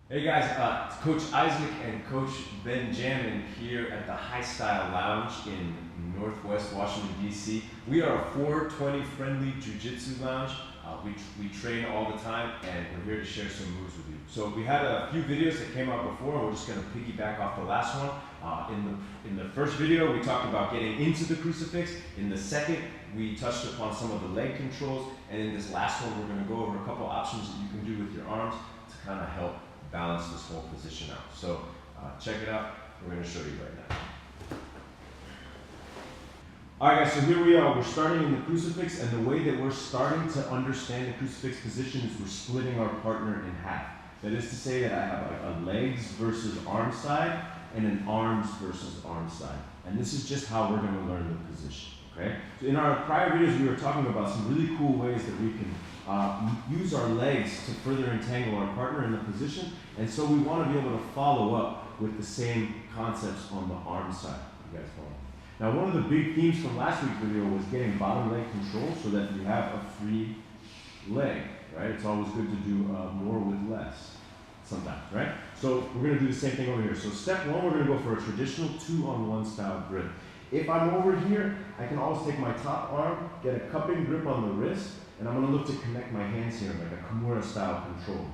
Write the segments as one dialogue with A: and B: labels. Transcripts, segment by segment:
A: Hey guys, it's Coach Isaac and Coach Benjamin here at the Highstyle Lounge in Northwest Washington, D.C. We are a 420 friendly jiu-jitsu lounge. We train all the time and we're here to share some moves with you. So we had a few videos that came out before. We're just going to piggyback off the last one. In the first video, we talked about getting into the crucifix. In the second, we touched upon some of the leg controls. And in this last one, we're going to go over a couple options that you can do with your arms to kind of help balance this whole position out. So check it out. We're going to show you right now. Alright guys, so here we are. We're starting in the crucifix, and the way that we're starting to understand the crucifix position is we're splitting our partner in half. That is to say that I have a legs versus arm side and an arms versus arm side. And this is just how we're going to learn the position. Okay? So in our prior videos, we were talking about some really cool ways that we can use our legs to further entangle our partner in the position, and so we want to be able to follow up with the same concepts on the arm side. You guys follow? Now, one of the big themes from last week's video was getting bottom leg control so that you have a free leg, right? It's always good to do more with less sometimes, right? So we're going to do the same thing over here. So step one, we're going to go for a traditional 2-on-1 style grip. If I'm over here, I can always take my top arm, get a cupping grip on the wrist, and I'm going to look to connect my hands here like a Kimura style control.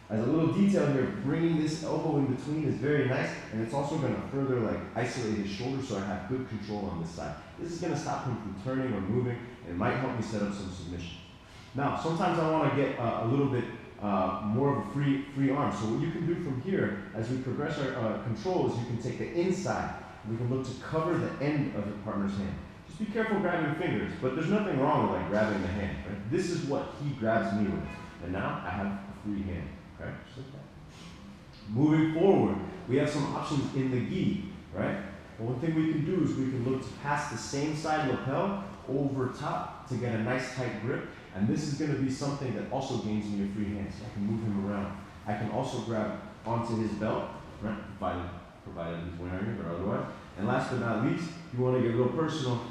A: As a little detail here, bringing this elbow in between is very nice, and it's also going to further isolate his shoulder so I have good control on this side. This is going to stop him from turning or moving, and it might help me set up some submission. Now, sometimes I want to get a little bit more of a free arm. So what you can do from here, as we progress our control, is you can take the inside. We can look to cover the end of the partner's hand. Just be careful grabbing fingers, but there's nothing wrong with grabbing the hand. Right? This is what he grabs me with, and now I have a free hand. Okay, just like that. Moving forward, we have some options in the gi, right? And one thing we can do is we can look to pass the same side lapel over top to get a nice tight grip, and this is going to be something that also gains me a free hand, so I can move him around. I can also grab onto his belt, right? Provided he's wearing it, or otherwise. And last but not least, if you want to get real personal,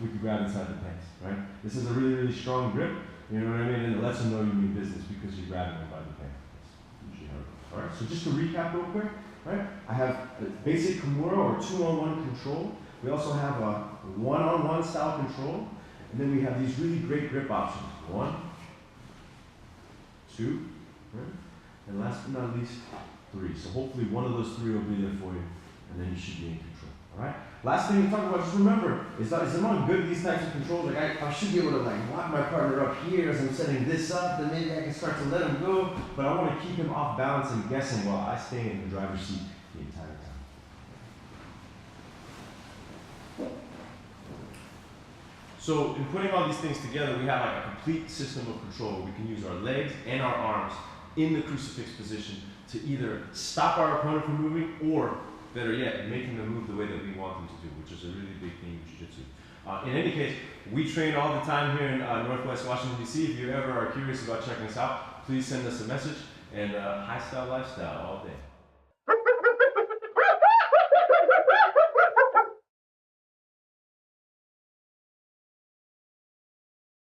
A: we can grab inside the pants, right? This is a really, really strong grip, you know what I mean? And it lets them know you mean business because you're grabbing them by the pants. That's usually how it goes. All right, so just to recap real quick, right? I have a basic Kimura or 2-on-1 control. We also have a 1-on-1 style control. And then we have these really great grip options. 1, 2, right? And last but not least, 3. So hopefully one of those 3 will be there for you, and then you should be in control. All right. Last thing to talk about, just remember, is among good these types of controls. I should be able to lock my partner up here as I'm setting this up. Then maybe I can start to let him go, but I want to keep him off balance and guessing while I stay in the driver's seat the entire time. So in putting all these things together, we have a complete system of control. We can use our legs and our arms in the crucifix position to either stop our opponent from moving or, better yet, making them move the way that we want them to do, which is a really big thing in jiu-jitsu. In any case, we train all the time here in Northwest Washington, D.C. If you ever are curious about checking us out, please send us a message, and Highstyle Lifestyle all day.